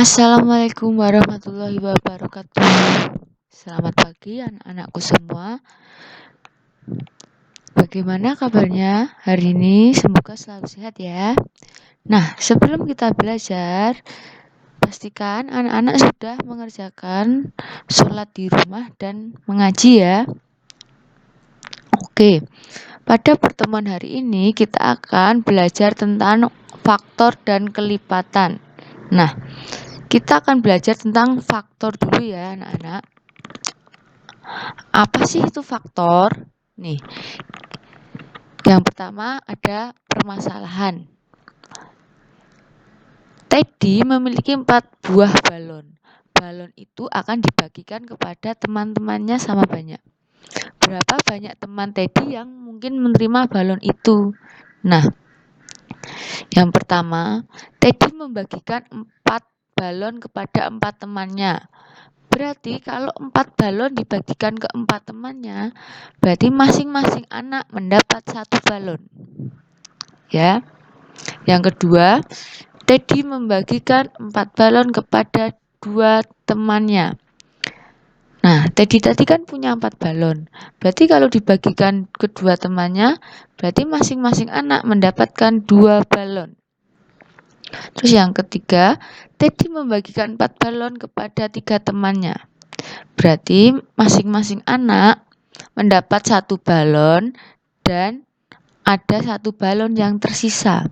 Assalamualaikum warahmatullahi wabarakatuh. Selamat pagi anak-anakku semua. Bagaimana kabarnya hari ini? Semoga selalu sehat ya. Nah, sebelum kita belajar, pastikan anak-anak sudah mengerjakan sholat di rumah dan mengaji ya. Oke, pada pertemuan hari ini kita akan belajar tentang faktor dan kelipatan. Nah, kita akan belajar tentang faktor dulu ya anak-anak. Apa sih itu faktor? Nih, yang pertama ada permasalahan. Teddy memiliki 4 buah balon. Balon itu akan dibagikan kepada teman-temannya sama banyak. Berapa banyak teman Teddy yang mungkin menerima balon itu? Nah, yang pertama, Teddy membagikan 4 balon kepada 4 temannya. Berarti kalau 4 balon dibagikan ke 4 temannya, berarti masing-masing anak mendapat 1 balon. Ya. Yang kedua, Teddy membagikan 4 balon kepada 2 temannya. Nah, Teddy tadi kan punya 4 balon. Berarti kalau dibagikan ke 2 temannya, berarti masing-masing anak mendapatkan 2 balon. Terus yang ketiga, Teddy membagikan 4 balon kepada 3 temannya. Berarti masing-masing anak mendapat 1 balon dan ada 1 balon yang tersisa.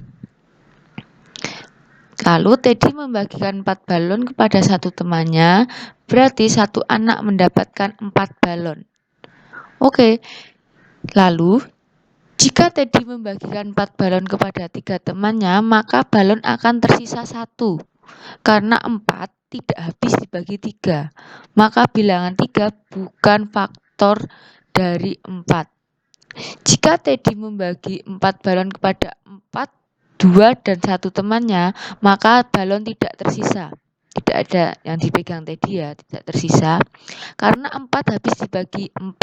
Lalu Teddy membagikan 4 balon kepada 1 temannya, berarti 1 anak mendapatkan 4 balon. Oke, lalu jika Teddy membagikan 4 balon kepada 3 temannya, maka balon akan tersisa 1. Karena 4 tidak habis dibagi 3, maka bilangan 3 bukan faktor dari 4. Jika Teddy membagi 4 balon kepada 4, 2 dan 1 temannya, maka balon tidak tersisa. Tidak ada yang dipegang Teddy ya, tidak tersisa. Karena 4 habis dibagi 4,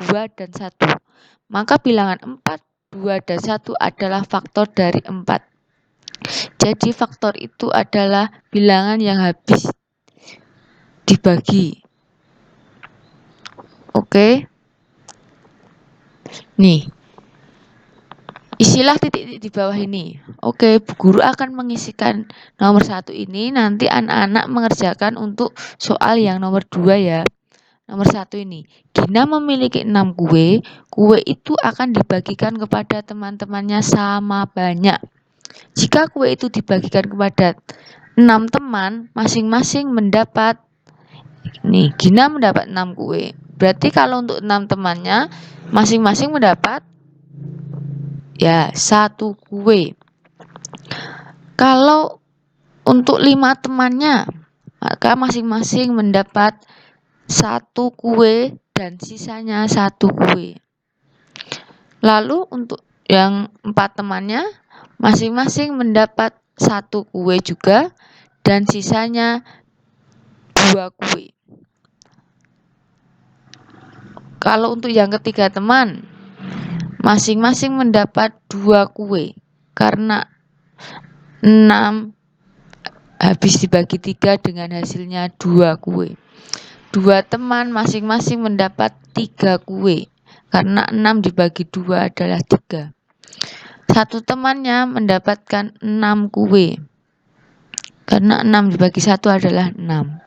2 dan 1. Maka bilangan 4, 2 dan 1 adalah faktor dari 4. Jadi faktor itu adalah bilangan yang habis dibagi. Oke. Nih, isilah titik-titik di bawah ini. Oke, Bu Guru akan mengisikan nomor 1 ini. Nanti anak-anak mengerjakan untuk soal yang nomor 2 ya. Nomor 1 ini, Gina memiliki 6 kue. Kue itu akan dibagikan kepada teman-temannya sama banyak. Jika kue itu dibagikan kepada 6 teman, masing-masing mendapat, nih, Gina mendapat 6 kue. Berarti kalau untuk 6 temannya, masing-masing mendapat ya 1 kue. Kalau untuk 5 temannya, maka masing-masing mendapat 1 kue dan sisanya 1 kue. Lalu untuk yang 4 temannya, masing-masing mendapat 1 kue juga dan sisanya 2 kue. Kalau untuk yang ketiga teman, masing-masing mendapat 2 kue karena 6 habis dibagi 3 dengan hasilnya 2 kue. 2 teman masing-masing mendapat 3 kue karena 6 dibagi 2 adalah 3. 1 temannya mendapatkan 6 kue karena 6 dibagi 1 adalah 6.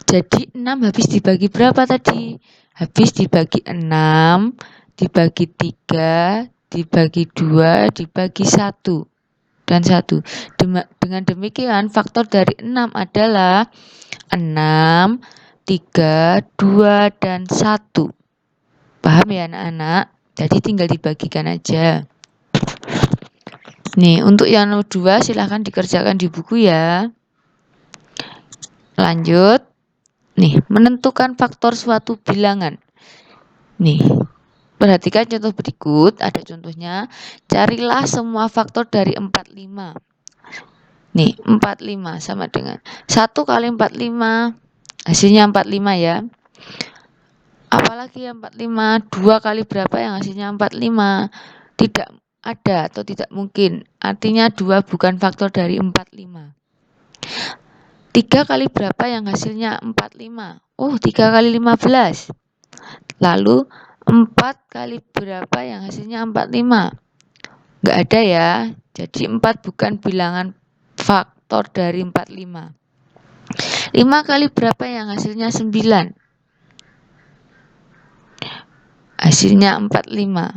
Jadi 6 habis dibagi berapa tadi? Habis dibagi 6, dibagi 3, dibagi 2, dibagi 1 dan 1. Dengan demikian faktor dari 6 adalah 6, 3, 2, dan 1. Paham ya anak-anak? Jadi tinggal dibagikan aja. Nih, untuk yang nomor 2 silahkan dikerjakan di buku ya. Lanjut. Nih, menentukan faktor suatu bilangan. Nih, perhatikan contoh berikut. Ada contohnya. Carilah semua faktor dari 45. Nih, 45 sama dengan 1 kali 45. Hasilnya 45 ya. Apalagi yang 45, 2 kali berapa yang hasilnya 45? Tidak ada atau tidak mungkin. Artinya 2 bukan faktor dari 45. 3 kali berapa yang hasilnya 45? Oh, 3 kali 15. Lalu 4 kali berapa yang hasilnya 45? Nggak ada ya. Jadi 4 bukan bilangan faktor dari 45. 5 kali berapa yang hasilnya 9? Hasilnya 45.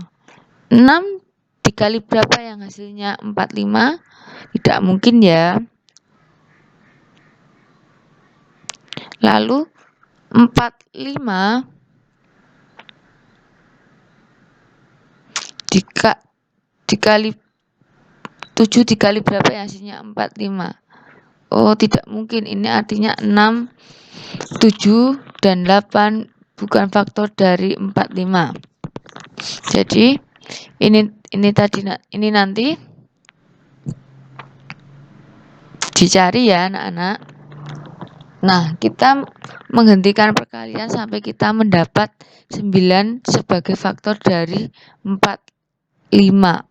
6 dikali berapa yang hasilnya 45? Tidak mungkin ya. Lalu 45 dikali 7 dikali berapa yang hasilnya 45? Oh, tidak mungkin. Ini artinya 6, 7, dan 8 bukan faktor dari 45. Jadi ini nanti dicari ya anak-anak. Nah, kita menghentikan perkalian sampai kita mendapat 9 sebagai faktor dari 45.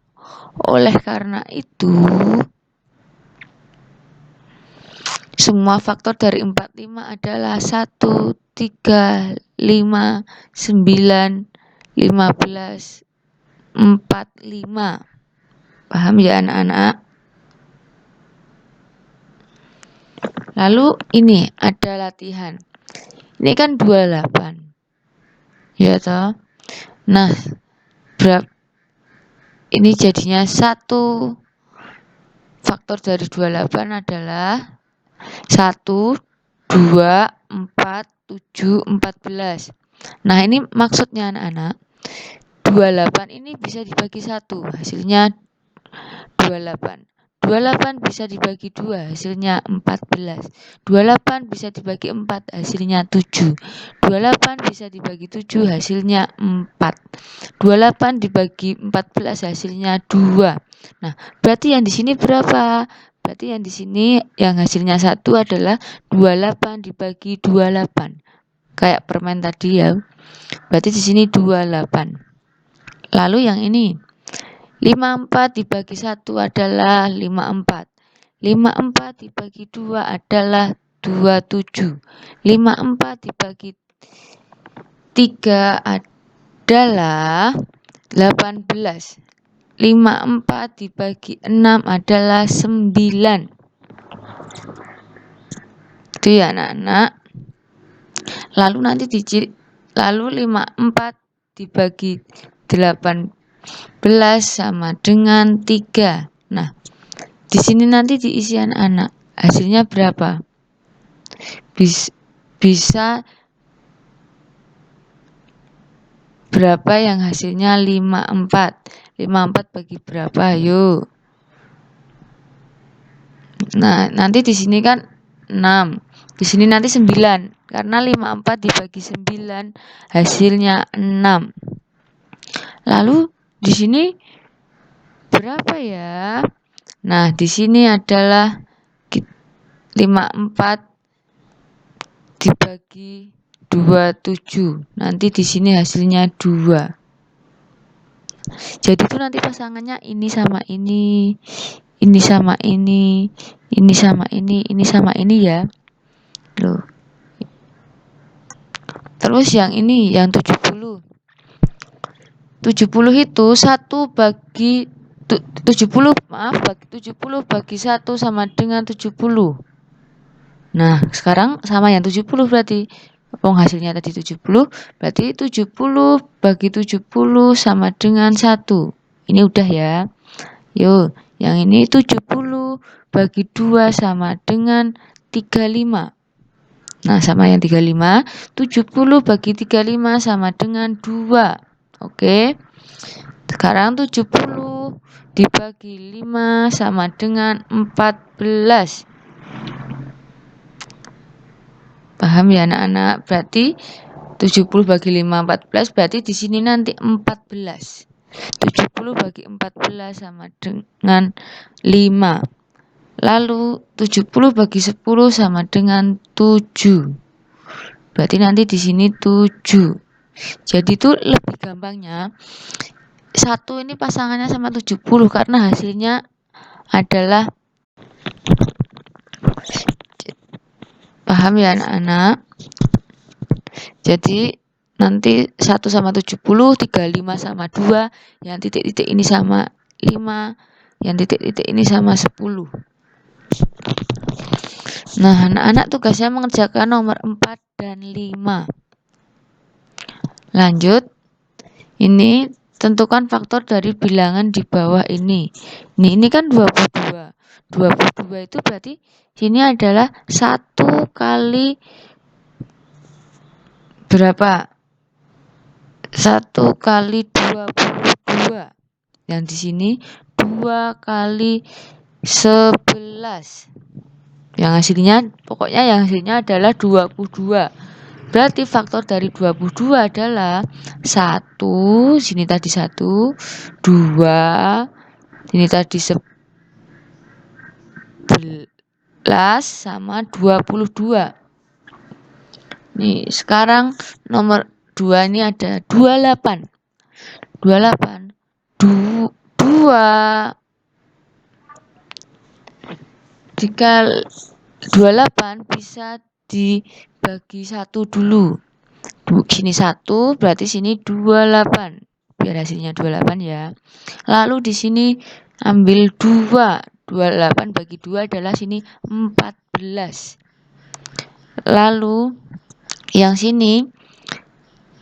Oleh karena itu, semua faktor dari 45 adalah 1, 3, 5, 9, 15, 45. Paham ya anak-anak? Lalu ini ada latihan. Ini kan 28. Ya toh? Nah, ini jadinya 1 faktor dari 28 adalah 1, 2, 4, 7, 14. Nah, ini maksudnya anak-anak. 28 ini bisa dibagi 1, hasilnya 28. 28 bisa dibagi 2, hasilnya 14. 28 bisa dibagi 4, hasilnya 7. 28 bisa dibagi 7, hasilnya 4. 28 dibagi 14, hasilnya 2. Nah, berarti yang di sini berapa? Berarti yang di sini yang hasilnya 1 adalah 28 dibagi 28. Kayak permen tadi ya. Berarti di sini 28. Lalu yang ini 54 dibagi 1 adalah 54. 54 dibagi 2 adalah 27. 54 dibagi 3 adalah 18. 54 dibagi 6 adalah 9. Itu ya anak-anak. Lalu nanti lalu 54 dibagi 18 sama dengan 3. Nah, di sini nanti diisi anak-anak. Hasilnya berapa? Bisa berapa yang hasilnya 54? 54 bagi berapa? Ayo. Nah, nanti di sini kan 6. Di sini nanti 9. Karena 54 dibagi 9 hasilnya 6. Lalu di sini berapa ya? Nah, di sini adalah 54 dibagi 27. Nanti di sini hasilnya 2. Jadi itu nanti pasangannya ini sama ini sama ini sama ini sama ini ya. Loh. Terus yang ini yang 70. 70 itu 1 bagi 70 bagi 1 sama dengan 70. Nah, sekarang sama yang 70 berarti. Hasilnya tadi 70, berarti 70 bagi 70 sama dengan 1. Ini udah ya. Yuk, yang ini 70 bagi 2 sama dengan 35. Nah, sama yang 35, 70 bagi 35 sama dengan 2. Oke. Sekarang 70 dibagi 5 sama dengan 14. Paham ya anak-anak? Berarti 70 bagi 5 14, berarti di sini nanti 14. 70 bagi 14 sama dengan 5. Lalu 70 bagi 10 sama dengan 7. Berarti nanti di sini 7. Jadi itu lebih gampangnya 1 ini pasangannya sama 70 karena hasilnya adalah Paham ya anak-anak? Jadi nanti 1 sama 70, 35 sama 2, yang titik-titik ini sama 5, yang titik-titik ini sama 10. Nah, anak-anak tugasnya mengerjakan nomor 4 dan 5. Lanjut. Ini tentukan faktor dari bilangan di bawah ini. Ini kan 22. 22 itu berarti sini adalah 1 kali berapa? 1 kali 22. Yang di sini 2 kali 11. Yang hasilnya adalah 22. Berarti faktor dari 22 adalah 1, sini tadi 1, 2, sini tadi 11 sama 22. Nih, sekarang nomor 2 ini ada 28. 28 2 jika 28 bisa dibagi 1 dulu. Sini 1 berarti sini 28. Biar hasilnya 28 ya. Lalu di sini ambil 2. 28 bagi 2 adalah sini 14. Lalu yang sini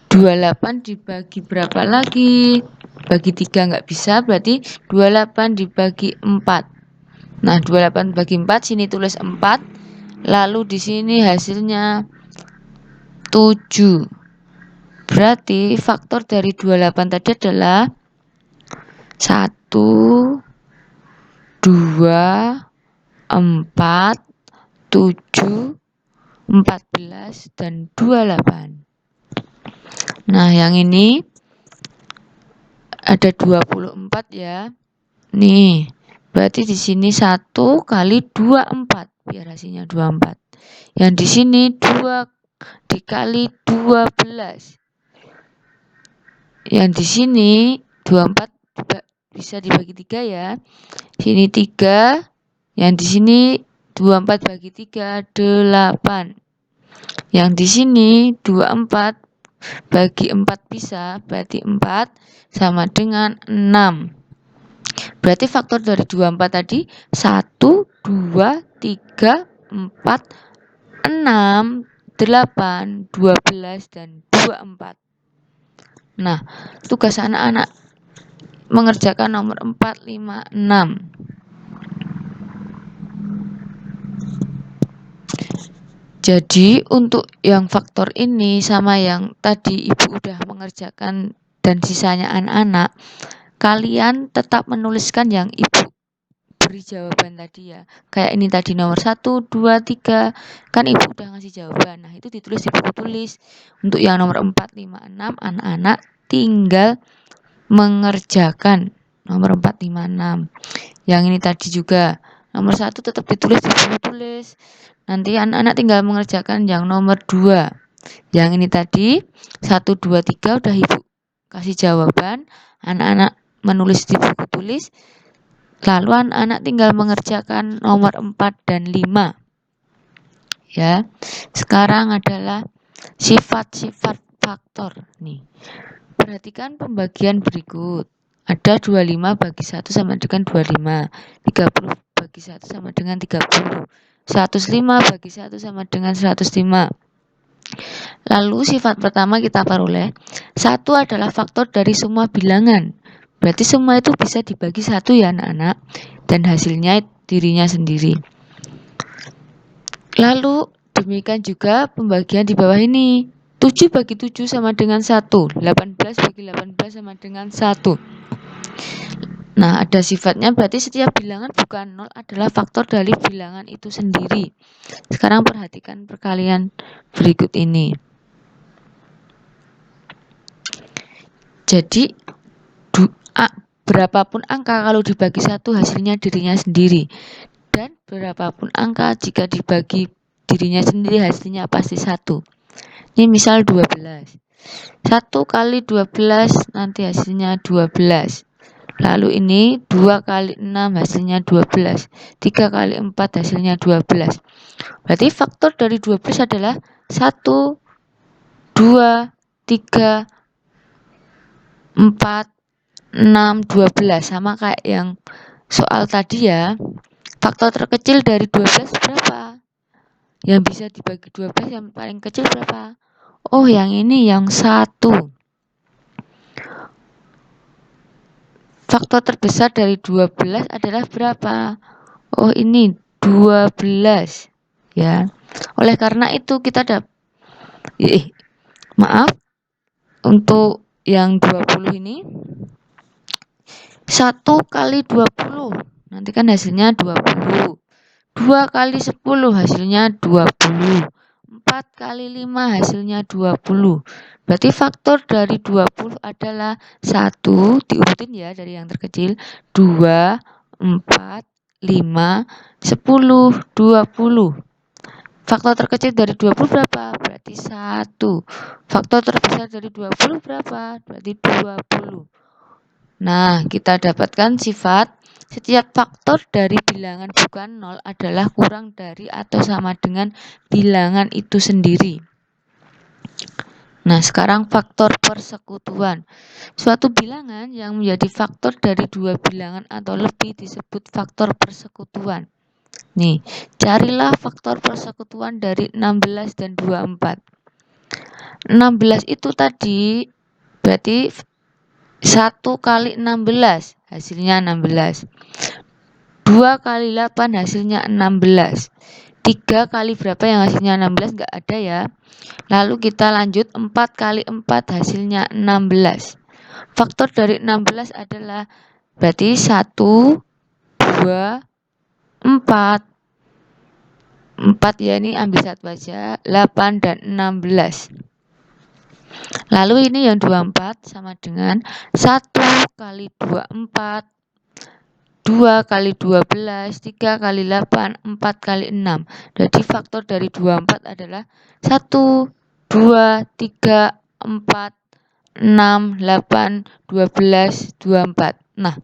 28 dibagi berapa lagi? Bagi 3 nggak bisa, berarti 28 dibagi 4. Nah, 28 bagi 4, sini tulis 4. Lalu di sini hasilnya 7. Berarti faktor dari 28 tadi adalah 1, 2, 4, 7, 14, dan 28. Nah, yang ini ada 24 ya. Nih, berarti di sini 1 kali 24, biar hasilnya 24. Yang di sini 2 dikali 12. Yang di sini 24 bisa dibagi 3 ya. Sini 3, yang di sini 24 bagi 3, 8. Yang di sini 24 bagi 4 bisa, berarti 4 sama dengan 6. Berarti faktor dari 24 tadi 1, 2, 3, 4, 6, 8, 12, dan 24. Nah, tugas anak-anak mengerjakan nomor 4, 5, 6. Jadi untuk yang faktor ini sama yang tadi Ibu udah mengerjakan dan sisanya anak-anak, kalian tetap menuliskan yang Ibu beri jawaban tadi ya. Kayak ini tadi nomor 1, 2, 3, kan Ibu udah ngasih jawaban. Nah, itu ditulis di buku tulis. Untuk yang nomor 4, 5, 6, anak-anak tinggal mengerjakan nomor 4, 5, 6. Yang ini tadi juga nomor 1 tetap ditulis di buku tulis. Nanti anak-anak tinggal mengerjakan yang nomor 2. Yang ini tadi 1, 2, 3 udah Ibu kasih jawaban. Anak-anak menulis di buku tulis. Lalu anak-anak tinggal mengerjakan nomor 4 dan 5. Ya. Sekarang adalah sifat-sifat faktor. Nih. Perhatikan pembagian berikut. Ada 25 bagi 1 sama dengan 25. 30 bagi 1 sama dengan 30. 105 bagi 1 sama dengan 105. Lalu sifat pertama kita peroleh. 1 adalah faktor dari semua bilangan. Berarti semua itu bisa dibagi 1 ya anak-anak. Dan hasilnya dirinya sendiri. Lalu demikian juga pembagian di bawah ini. 7 bagi 7 sama dengan 1. 18 bagi 18 sama dengan 1. Nah, ada sifatnya berarti setiap bilangan bukan 0 adalah faktor dari bilangan itu sendiri. Sekarang perhatikan perkalian berikut ini. Jadi, berapapun angka kalau dibagi 1 hasilnya dirinya sendiri. Dan berapapun angka jika dibagi dirinya sendiri hasilnya pasti 1. Ini misal 12. 1 kali 12 nanti hasilnya 12. Lalu ini 2 kali 6 hasilnya 12. 3 kali 4 hasilnya 12. Berarti faktor dari 12 adalah 1, 2, 3, 4, 6, 12. Sama kayak yang soal tadi ya. Faktor terkecil dari 12 berapa? Yang bisa dibagi 12 yang paling kecil berapa? Oh, yang ini yang 1. Faktor terbesar dari 12 adalah berapa? Oh, ini 12. Ya. Oleh karena itu kita maaf, untuk yang 20 ini 1 kali 20. Nanti kan hasilnya 20. 2 kali 10 hasilnya 20. 4 kali 5 hasilnya 20. Berarti faktor dari 20 adalah 1, diurutin ya dari yang terkecil, 2, 4, 5, 10, 20. Faktor terkecil dari 20 berapa? Berarti 1. Faktor terbesar dari 20 berapa? Berarti 20. Nah, kita dapatkan sifat setiap faktor dari bilangan bukan 0 adalah kurang dari atau sama dengan bilangan itu sendiri. Nah, sekarang faktor persekutuan. Suatu bilangan yang menjadi faktor dari dua bilangan atau lebih disebut faktor persekutuan. Nih, carilah faktor persekutuan dari 16 dan 24. 16 itu tadi berarti 1 kali 16 hasilnya 16. 2 kali 8 hasilnya 16. 3 kali berapa yang hasilnya 16 enggak ada ya. Lalu kita lanjut 4 kali 4 hasilnya 16. Faktor dari 16 adalah berarti 1, 2, 4. 4 ya, ini ambil satu aja, 8 dan 16. Lalu ini yang 24 sama dengan 1 kali 24, 2 kali 12, 3 kali 8, 4 kali 6. Jadi faktor dari 24 adalah 1, 2, 3, 4, 6, 8, 12, 24. Nah,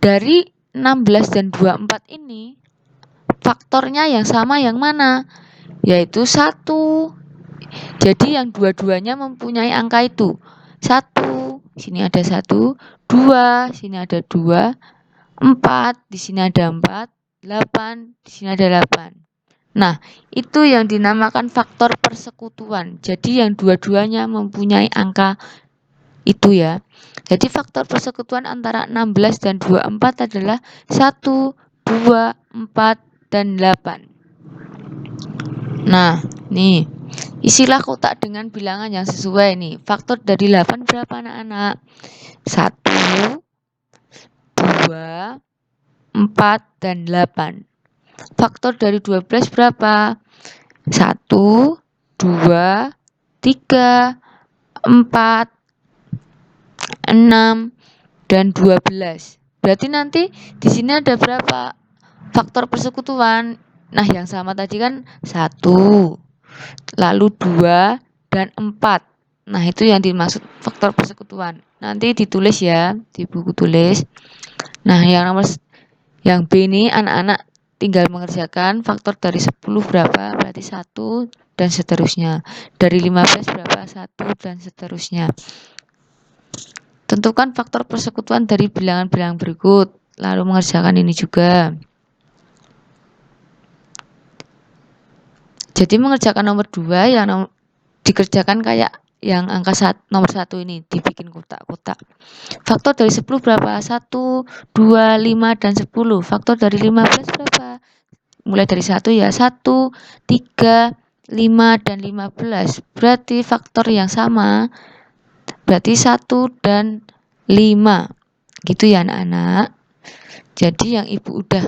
dari 16 dan 24 ini faktornya yang sama yang mana? Yaitu 1. Jadi yang dua-duanya mempunyai angka itu. 1, sini ada 1, 2, sini ada 2, 4, di sini ada 4, 8, di sini ada 8. Nah, itu yang dinamakan faktor persekutuan. Jadi yang dua-duanya mempunyai angka itu ya. Jadi faktor persekutuan antara 16 dan 24 adalah 1, 2, 4, dan 8. Nah, nih. Isilah kotak dengan bilangan yang sesuai nih. Faktor dari 8 berapa anak-anak? 1, 2, 4, dan 8. Faktor dari 12 berapa? 1, 2, 3, 4, 6, dan 12. Berarti nanti di sini ada berapa faktor persekutuan? Nah, yang sama tadi kan 1, lalu 2, dan 4. Nah, itu yang dimaksud faktor persekutuan. Nanti ditulis ya di buku tulis. Nah, yang B ini anak-anak tinggal mengerjakan faktor dari 10 berapa, berarti 1, dan seterusnya. Dari 15 berapa, 1, dan seterusnya. Tentukan faktor persekutuan dari bilangan-bilangan berikut, lalu mengerjakan ini juga. Jadi mengerjakan nomor 2 yang dikerjakan kayak yang angka nomor 1 ini, dibikin kotak-kotak. Faktor dari 10 berapa? 1, 2, 5, dan 10. Faktor dari 15 berapa? Mulai dari 1 ya, 1, 3, 5, dan 15. Berarti faktor yang sama, berarti 1 dan 5. Gitu ya anak-anak. Jadi yang ibu udah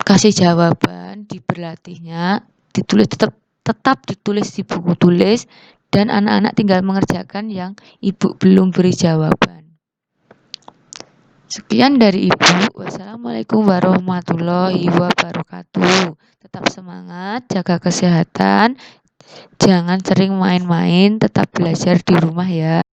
kasih jawaban di berlatihnya, ditulis tetap ditulis di buku tulis, dan anak-anak tinggal mengerjakan yang ibu belum beri jawaban. Sekian dari ibu. Wassalamualaikum warahmatullahi wabarakatuh. Tetap semangat, jaga kesehatan, jangan sering main-main, tetap belajar di rumah ya.